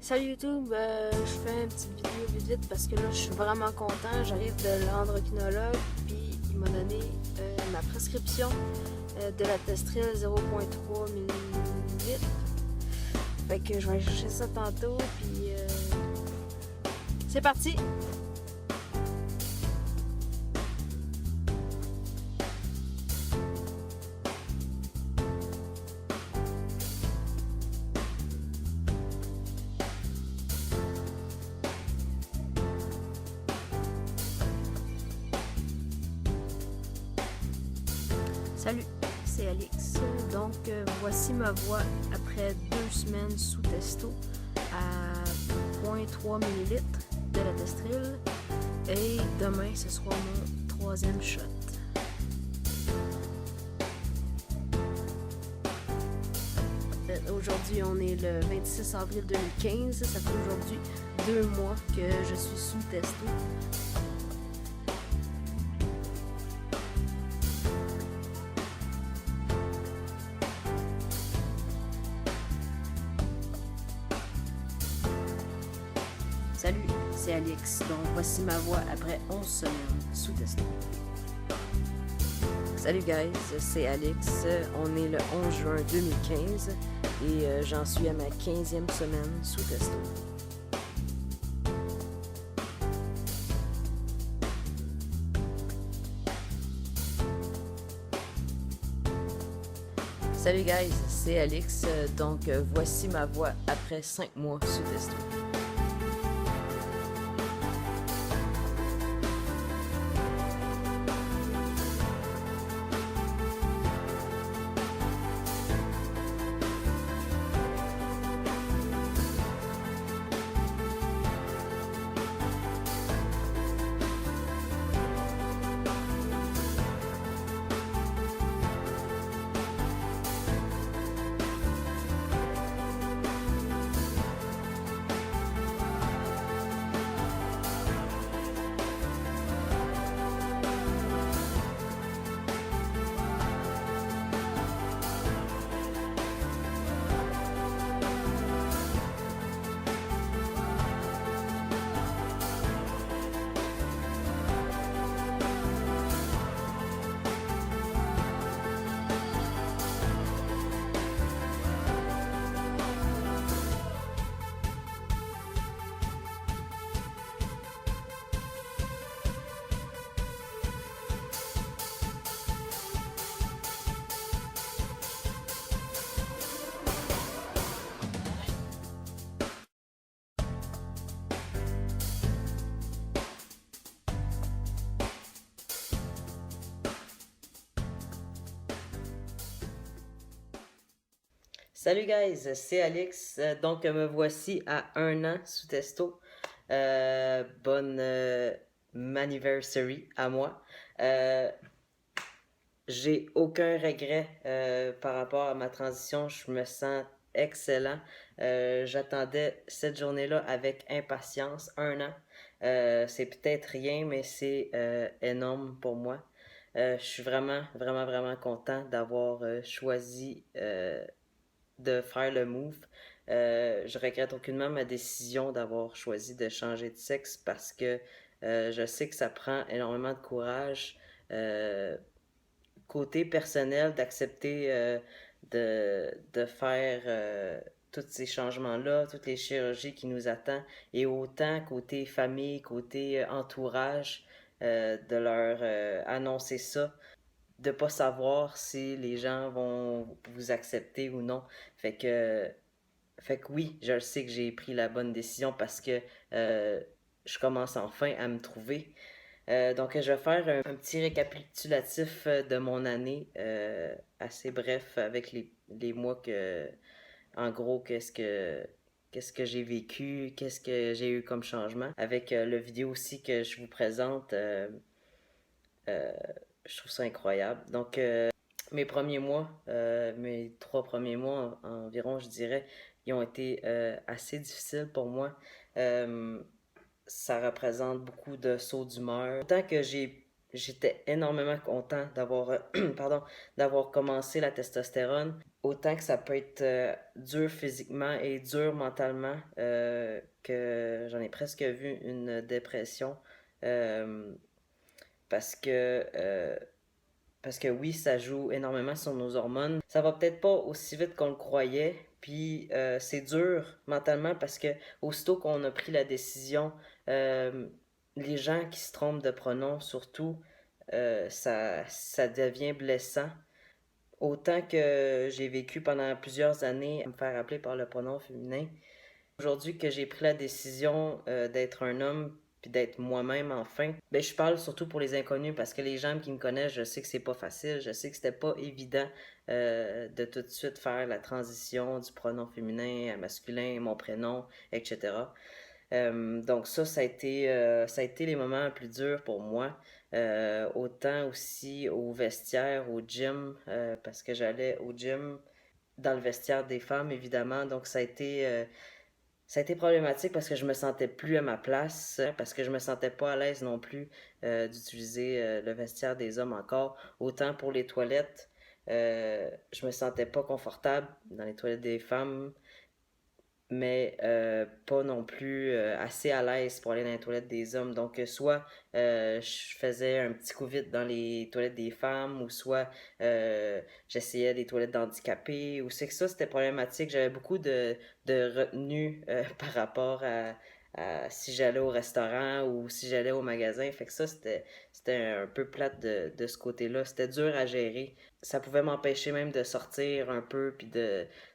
Salut YouTube, je fais une petite vidéo vite parce que là je suis vraiment content. J'arrive de l'endocrinologue puis il m'a donné ma prescription de la Testril 0,3 ml. Fait que je vais aller chercher ça tantôt puis c'est parti! Salut, c'est Alix. Donc, voici ma voix après 2 semaines sous testo à 0,3 ml de la Testril. Et demain, ce sera mon 3e shot. Aujourd'hui, on est le 26 avril 2015. Ça fait aujourd'hui 2 mois que je suis sous testo. Salut, c'est Alix. Donc voici ma voix après 11 semaines sous testo. Salut guys, c'est Alix. On est le 11 juin 2015 et j'en suis à ma 15e semaine sous testo. Salut guys, c'est Alix. Donc voici ma voix après 5 mois sous testo. Salut guys, c'est Alix. Donc me voici à 1 an sous testo. Bonne anniversary à moi. J'ai aucun regret par rapport à ma transition. Je me sens excellent. J'attendais cette journée-là avec impatience. 1 an. C'est peut-être rien, mais c'est énorme pour moi. Je suis vraiment content d'avoir choisi de faire le move. Je regrette aucunement ma décision d'avoir choisi de changer de sexe parce que je sais que ça prend énormément de courage. Côté personnel, d'accepter de faire tous ces changements-là, toutes les chirurgies qui nous attendent, et autant côté famille, côté entourage, de leur annoncer ça, de pas savoir si les gens vont vous accepter ou non. Fait que, fait que oui, je le sais que j'ai pris la bonne décision parce que je commence enfin à me trouver. Donc, je vais faire un petit récapitulatif de mon année, assez bref, avec les mois que, en gros, qu'est-ce que j'ai vécu, qu'est-ce que j'ai eu comme changement. Avec le vidéo aussi que je vous présente, euh, je trouve ça incroyable. Donc, mes premiers mois, mes 3 premiers mois environ, je dirais, ils ont été assez difficiles pour moi. Euh, Ça représente beaucoup de sauts d'humeur. Autant que j'étais énormément content d'avoir pardon, d'avoir commencé la testostérone, autant que ça peut être dur physiquement et dur mentalement, que j'en ai presque vu une dépression. euh, parce que euh, Parce que oui, ça joue énormément sur nos hormones. Ça va peut-être pas aussi vite qu'on le croyait. Puis c'est dur mentalement parce que aussitôt qu'on a pris la décision, euh, les gens qui se trompent de pronom, surtout, ça devient blessant. Autant que j'ai vécu pendant plusieurs années à me faire appeler par le pronom féminin, aujourd'hui que j'ai pris la décision d'être un homme puis d'être moi-même enfin, ben je parle surtout pour les inconnus parce que les gens qui me connaissent, je sais que c'est pas facile, je sais que c'était pas évident de tout de suite faire la transition du pronom féminin à masculin, mon prénom, etc. Donc ça a été les moments les plus durs pour moi. Autant aussi au vestiaire, au gym, parce que j'allais au gym dans le vestiaire des femmes, évidemment. Donc ça a été problématique parce que je me sentais plus à ma place, parce que je me sentais pas à l'aise non plus d'utiliser le vestiaire des hommes encore. Autant pour les toilettes, je me sentais pas confortable dans les toilettes des femmes, mais pas non plus assez à l'aise pour aller dans les toilettes des hommes. Donc, soit je faisais un petit coup vite dans les toilettes des femmes, ou soit j'essayais des toilettes d'handicapés, ou c'est que ça, c'était problématique. J'avais beaucoup de retenue par rapport à si j'allais au restaurant ou si j'allais au magasin. Fait que ça, c'était un peu plate de ce côté-là. C'était dur à gérer. Ça pouvait m'empêcher même de sortir un peu, puis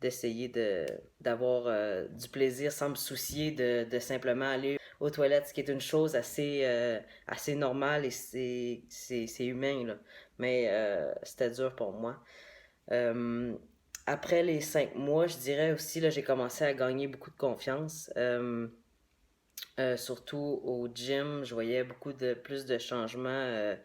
d'essayer d'avoir du plaisir sans me soucier de simplement aller aux toilettes, ce qui est une chose assez normale et c'est humain, là. Mais c'était dur pour moi. Euh, Après les 5 mois, je dirais aussi, là, j'ai commencé à gagner beaucoup de confiance. Surtout au gym, je voyais plus de changements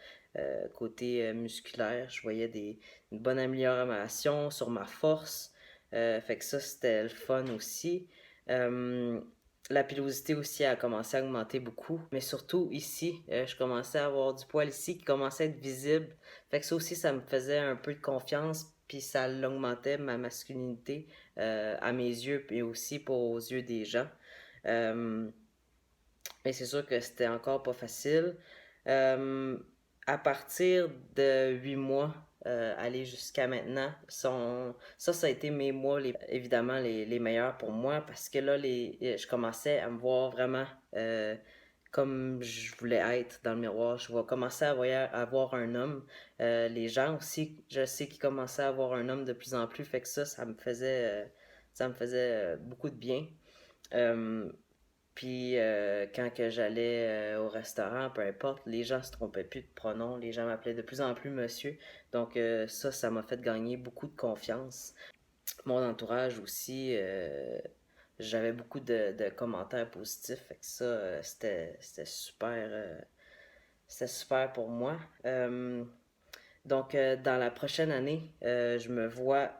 côté musculaire. Je voyais une bonne amélioration sur ma force. Fait que ça, c'était le fun aussi. Euh, la pilosité aussi a commencé à augmenter beaucoup. Mais surtout ici, je commençais à avoir du poil ici qui commençait à être visible. Fait que ça aussi, ça me faisait un peu de confiance. Puis ça l'augmentait ma masculinité à mes yeux, et aussi pour aux yeux des gens. Euh, mais c'est sûr que c'était encore pas facile. Euh, à partir de 8 mois, aller jusqu'à maintenant, ça a été mes mois, évidemment, les meilleurs pour moi parce que là, je commençais à me voir vraiment comme je voulais être dans le miroir. Je vais commencer à voir un homme. Les gens aussi, je sais qu'ils commençaient à voir un homme de plus en plus, fait que ça me faisait beaucoup de bien. Euh, Puis quand que j'allais au restaurant, peu importe, les gens se trompaient plus de pronoms, les gens m'appelaient de plus en plus monsieur. Donc ça m'a fait gagner beaucoup de confiance. Mon entourage aussi, j'avais beaucoup de commentaires positifs, fait que ça, c'était super pour moi. Donc, dans la prochaine année, je me vois.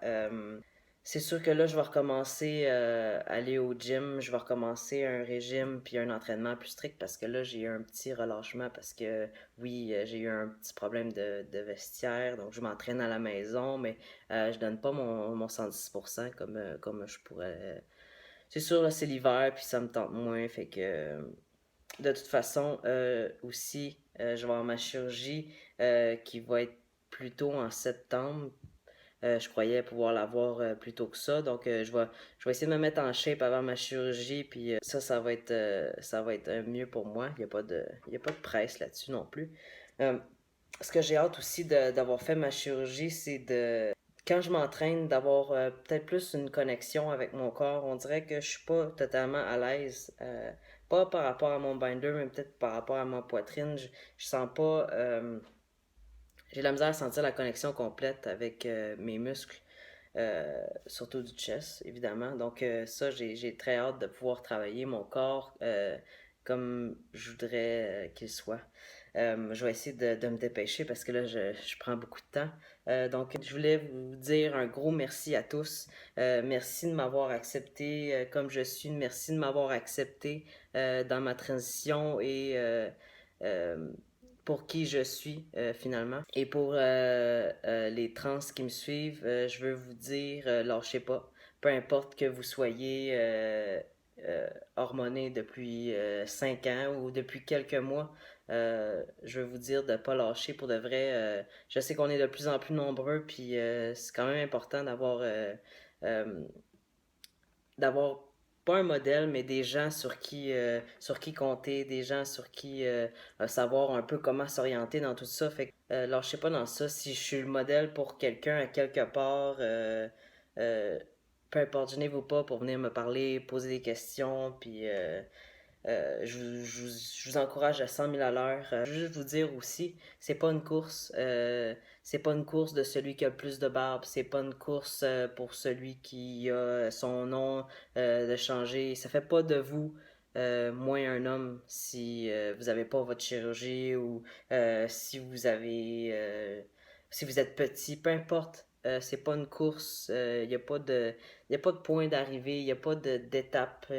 C'est sûr que là, je vais recommencer à aller au gym. Je vais recommencer un régime puis un entraînement plus strict parce que là, j'ai eu un petit relâchement parce que, oui, j'ai eu un petit problème de vestiaire. Donc, je m'entraîne à la maison, mais je donne pas mon 110% comme je pourrais. C'est sûr, là, c'est l'hiver puis ça me tente moins. Fait que, de toute façon, aussi, je vais avoir ma chirurgie qui va être plutôt en septembre. Je croyais pouvoir l'avoir plus tôt que ça. Donc, je vais essayer de me mettre en shape avant ma chirurgie. Puis ça va être mieux pour moi. Il y a pas de presse là-dessus non plus. Euh, Ce que j'ai hâte aussi d'avoir fait ma chirurgie, c'est quand je m'entraîne, d'avoir peut-être plus une connexion avec mon corps. On dirait que je suis pas totalement à l'aise. Pas par rapport à mon binder, mais peut-être par rapport à ma poitrine. Je sens pas. J'ai la misère à sentir la connexion complète avec mes muscles, surtout du chest, évidemment. Donc, ça, j'ai très hâte de pouvoir travailler mon corps comme je voudrais qu'il soit. Je vais essayer de me dépêcher parce que là, je prends beaucoup de temps. Donc, je voulais vous dire un gros merci à tous. Merci de m'avoir accepté comme je suis. Merci de m'avoir accepté dans ma transition et pour qui je suis finalement. Et pour les trans qui me suivent, je veux vous dire, lâchez pas. Peu importe que vous soyez hormoné depuis 5 ans ou depuis quelques mois, je veux vous dire de ne pas lâcher pour de vrai. Je sais qu'on est de plus en plus nombreux, puis c'est quand même important euh, d'avoir pas un modèle, mais des gens sur qui compter, des gens sur qui savoir un peu comment s'orienter dans tout ça. Fait que lâchez pas dans ça. Si je suis le modèle pour quelqu'un à quelque part, euh, peu importe, gênez-vous pas pour venir me parler, poser des questions, puis je vous encourage à 100 000 à l'heure. Je veux juste vous dire aussi, c'est pas une course de celui qui a le plus de barbe, c'est pas une course pour celui qui a son nom de changer. Ça fait pas de vous moins un homme si vous avez pas votre chirurgie ou si vous êtes petit, peu importe. C'est pas une course, il n'y a pas y a pas de point d'arrivée, il n'y a pas d'étape.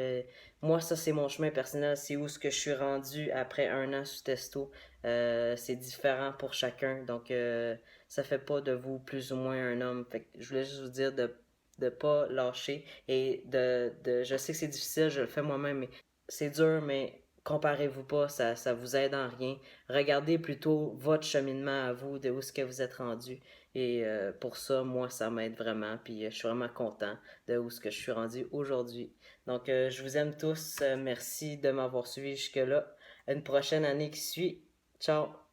Moi, ça, c'est mon chemin personnel. C'est où ce que je suis rendu après un an sous testo. C'est différent pour chacun. Donc, ça fait pas de vous plus ou moins un homme. Fait que je voulais juste vous dire de ne pas lâcher et je sais que c'est difficile, je le fais moi-même, mais c'est dur, mais comparez-vous pas, ça vous aide en rien. Regardez plutôt votre cheminement à vous, de où est-ce que vous êtes rendu. Et pour ça, moi, ça m'aide vraiment. Puis je suis vraiment content de où est-ce que je suis rendu aujourd'hui. Donc, je vous aime tous. Merci de m'avoir suivi jusque-là. Une prochaine année qui suit. Ciao!